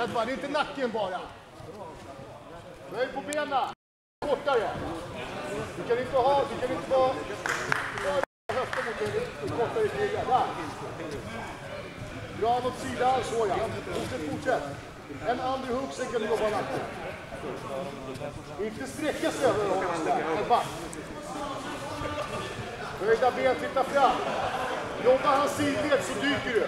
Edvard, inte nacken bara. Böj på benen. Kortare. Du kan inte vara höften mot kortare kriga. Där. Bra mot sidan, så ja. Fortsätt. En andra hugg, sen kan du jobba nacken. Inte sträcka sig över honom där. Edvard. Höjda ben, titta fram. Jobbar han sidled så dyker du.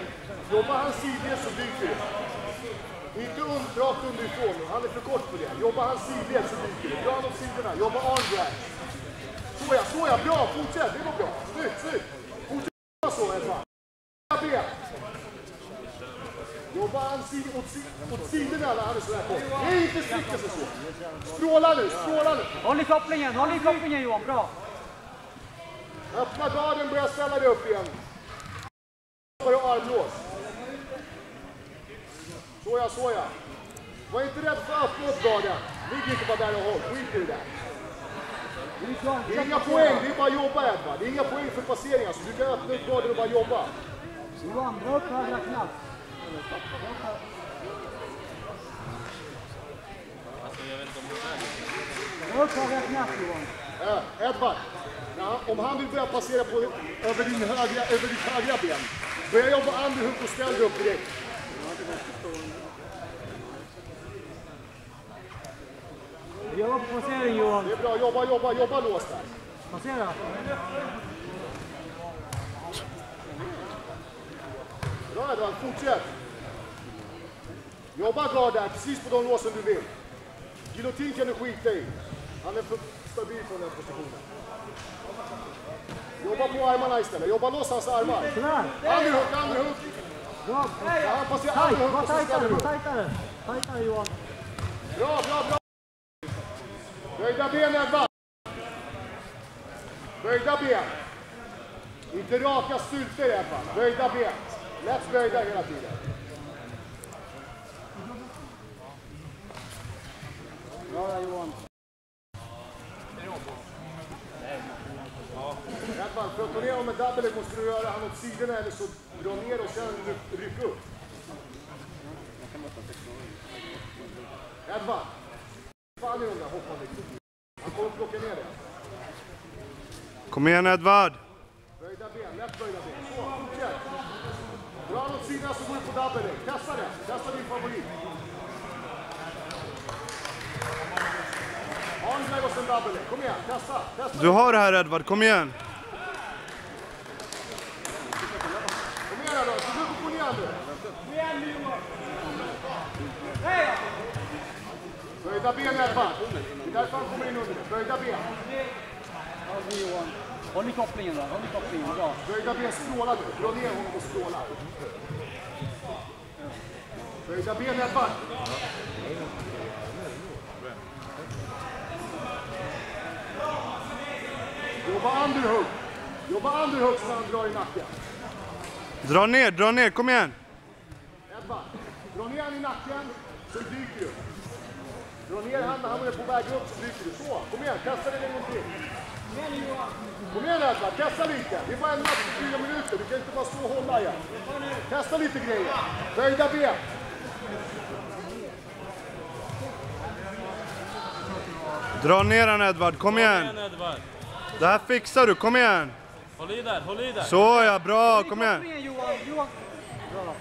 Inte rakt underifrån. Han är för kort för det. Jobbar han sidled så dyker du. Bra mot sidorna. Jobba arm drag. Så ja. Bra. Fortsätt. Det var bra. Snyggt. Fortsätt så, Edvard. Höjda ben. Jobbar han mot sidorna när han är så här kort. Nej, inte sträcka sig så. Stråla nu. Håll i kopplingen Johan. Bra. Öppna garden, börja ställa dig upp igen. Bara armlås. Så ja. Var inte rädd för att öppna upp garden. Ligg inte bara där och håll. Skit i det där. Det är inga poäng, det är bara jobba Edvard. Det är inga poäng för passeringar, så du kan öppna upp garden och bara jobba. Johan, dra upp högra knapp. Dra upp högra knapp Johan. Edvard. Ja, om han vill börja passera över ditt högra ben, börja jobba underhook och ställ dig upp direkt. Jobba på passering Johan. Det är bra, jobba lås där. Passera. Bra Edvard, fortsätt. Jobba klar där, precis på de låsen du vill. Giljotin kan du skita i. Han är för stabil på den här positionen. Jobba på armarna istället. Jobba loss hans armar. Underhook. Bra. Ja, passera underhook och så ställer du. Tajtare Johan. Bra. Böjda ben Edvard. Böjda ben. Inte raka stylter Edvard. Böjda ben. Lätt böjda hela tiden. Bra Johan. Edvard, för att ta ner om en double måste du göra han åt sidorna eller så dra ner och sen rycka upp. Edvard. Fan i den där hoppande. Han kommer plocka ner det. Kom igen Edvard. Böjda ben, lätt böjda ben. Så, fortsätt. Dra åt sidan så går du på double. Testa det. Testa din favorit. Armdrag och sen double. Kom igen, testa. Du har det här Edvard, kom igen. Kom igen då, så du går ner nu. Böjda ben Edvard. Det är därför han kommer in under. Böjda ben. Håll i kopplingen då. Bra. Böjda ben, stråla nu. Dra ner honom och stråla. Böjda ben Edvard. Jobba underhook så han drar i nacken. Dra ner, kom igen. Edvard, dra ner han i nacken så dyker du. Dra ner han när han är på väg upp så dyker du. Så, kom igen, kasta den en gång till. Kom igen Edvard, testa lite. Det är bara en match på 4 minuter, du kan inte bara stå och hålla igen. Testa lite grejer. Böjda ben. Dra ner han Edvard, kom igen. Det här fixar du, kom igen. Håll i där. Så ja, bra, kom igen. Johan. Bra.